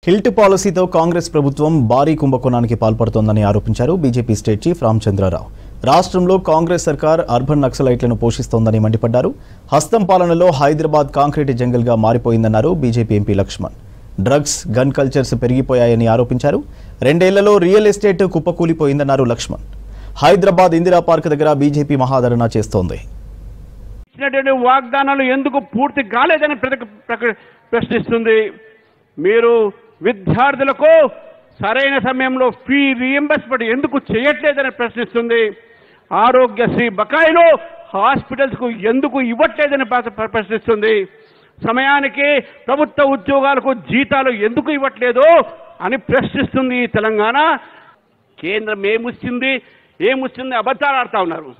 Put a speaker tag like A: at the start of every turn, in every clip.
A: HILT పాలసీతో కాంగ్రెస్ ప్రభుత్వం భారీ కుంభకోణానికి పాల్పడుతోందని ఆరోపించారు బీజేపీ స్టేట్ చీఫ్ రామచంద్రరావు. రాష్ట్రంలో కాంగ్రెస్ సర్కార్ అర్బన్ నక్సలైట్లను పోషిస్తోందని మండిపడ్డారు. హస్తం పాలనలో హైదరాబాద్ కాంక్రీట్ జంగల్గా మారిపోయిందన్నారు BJP MP Laxman. Drugs, gun cultures పెరిగిపోయాయని ఆరోపించారు. 2 ఏళ్లలో రియల్ ఎస్టేట్ కుప్పకూలిపోయిందన్నారు లక్ష్మణ్. హైదరాబాద్ ఇందిరా పార్క్ దగ్గర బీజేపీ మహాధరణ చేస్తోంది.
B: వాగ్దానాలు ఎందుకు పూర్తి కాలేదని ప్రశ్నిస్తుంది. మీరు విద్యార్థులకు సరైన సమయంలో ఫీ రీఎంబర్స్మెంట్ ఎందుకు చేయట్లేదని ప్రశ్నిస్తుంది. ఆరోగ్యశ్రీ బకాయిలు హాస్పిటల్స్కు ఎందుకు ఇవ్వట్లేదని ప్రశ్నిస్తుంది. సమయానికి ప్రభుత్వ ఉద్యోగాలకు జీతాలు ఎందుకు ఇవ్వట్లేదు అని ప్రశ్నిస్తుంది. తెలంగాణ కేంద్రం ఏముచ్చింది అబద్ధాలు ఆడుతూ ఉన్నారు.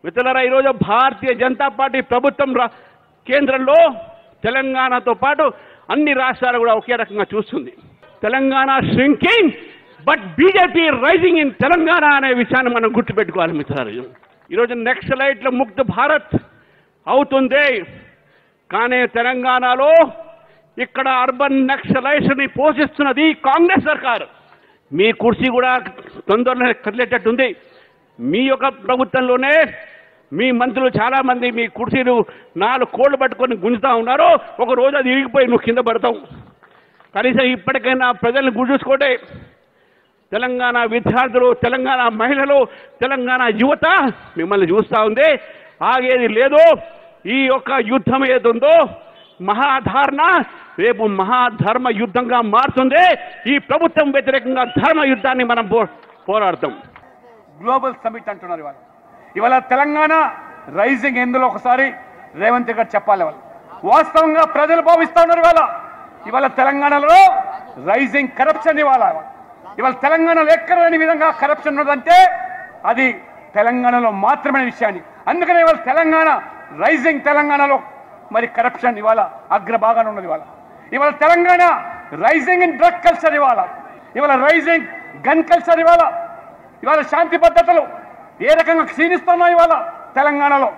B: మిత్రులారా, ఈరోజు భారతీయ జనతా పార్టీ ప్రభుత్వం కేంద్రంలో తెలంగాణతో పాటు అన్ని రాష్ట్రాలు కూడా ఒకే రకంగా చూస్తుంది. Telangana shrinking but BJP rising in Telangana అనే విషయాన్ని మనం గుర్తుపెట్టుకోవాలి మిత్రులారా. ఈరోజు నక్సలైట్ల ముక్త భారత్ అవుతుంది, కానీ తెలంగాణలో ఇక్కడ అర్బన్ నక్సలైట్స్ని పోషిస్తున్నది కాంగ్రెస్ సర్కారు. మీ కుర్చీ కూడా తొందరలో కదిలేటట్టుంది. మీ యొక్క ప్రభుత్వంలోనే మీ మంత్రులు చాలా మంది మీ కుర్చీలు 4 కోళ్లు పట్టుకొని గుంజుతా ఉన్నారు. ఒక రోజు అది ఇరిగిపోయి నువ్వు కింద పడతావు. కనీసం ఇప్పటికైనా ప్రజలను గుర్తుంచుకోండి. తెలంగాణ విద్యార్థులు, తెలంగాణ మహిళలు, తెలంగాణ యువత మిమ్మల్ని చూస్తూ ఉంది. ఆగేది లేదు. ఈ యొక్క యుద్ధం ఏదుందో మహాధారణ రేపు మహాధర్మ యుద్ధంగా మారుతుంది. ఈ ప్రభుత్వం వ్యతిరేకంగా ధర్మ యుద్ధాన్ని మనం పోరాడతాం.
C: గ్లోబల్ సమిట్ అంటున్నారు ఇవాళ తెలంగాణ రైజింగ్ ఎందులో ఒకసారి రేవంత్ గారు చెప్పాలి. వాస్తవంగా ప్రజలు భావిస్తూ ఉన్నారు. ఇవాళ తెలంగాణలో రైజింగ్ కరప్షన్ ఇవాళ తెలంగాణలో ఎక్కడ లేని విధంగా కరప్షన్ ఉన్నదంటే అది తెలంగాణలో మాత్రమే విషయాన్ని. అందుకనే ఇవాళ తెలంగాణ రైజింగ్, తెలంగాణలో మరి కరప్షన్ ఇవాళ అగ్రభాగాన ఉన్నది. ఇవాళ Telangana rising in drug culture, ఇవాళ రైజింగ్ గన్ కల్చర్, ఇవాళ శాంతి భద్రతలు ఏ రకంగా క్షీణిస్తున్నాయి ఇవాళ తెలంగాణలో.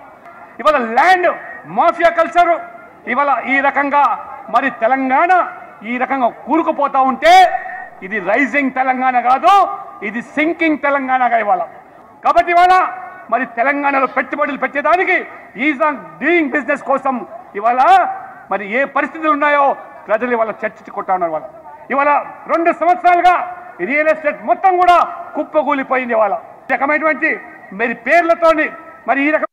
C: ఇవాళ ల్యాండ్ మాఫియా కల్చరు ఇవాళ ఈ రకంగా మరి తెలంగాణ ఈ రకంగా కూరుకుపోతా ఉంటే ఇది రైజింగ్ తెలంగాణ కాదు, ఇది సింకింగ్ తెలంగాణగా ఇవాళ. కాబట్టి ఇవాళ మరి తెలంగాణలో పెట్టుబడులు పెట్టేదానికి ఈజ్ ఆన్ డూయింగ్ బిజినెస్ కోసం ఇవాళ మరి ఏ పరిస్థితులు ఉన్నాయో ప్రజలు ఇవాళ చర్చించుకుంటా ఉన్నారు. ఇవాళ 2 సంవత్సరాలుగా రియల్ ఎస్టేట్ మొత్తం కూడా కుప్పకూలిపోయింది. ఇవాళ రకమైనటువంటి మరి పేర్లతోని మరి ఈ రకం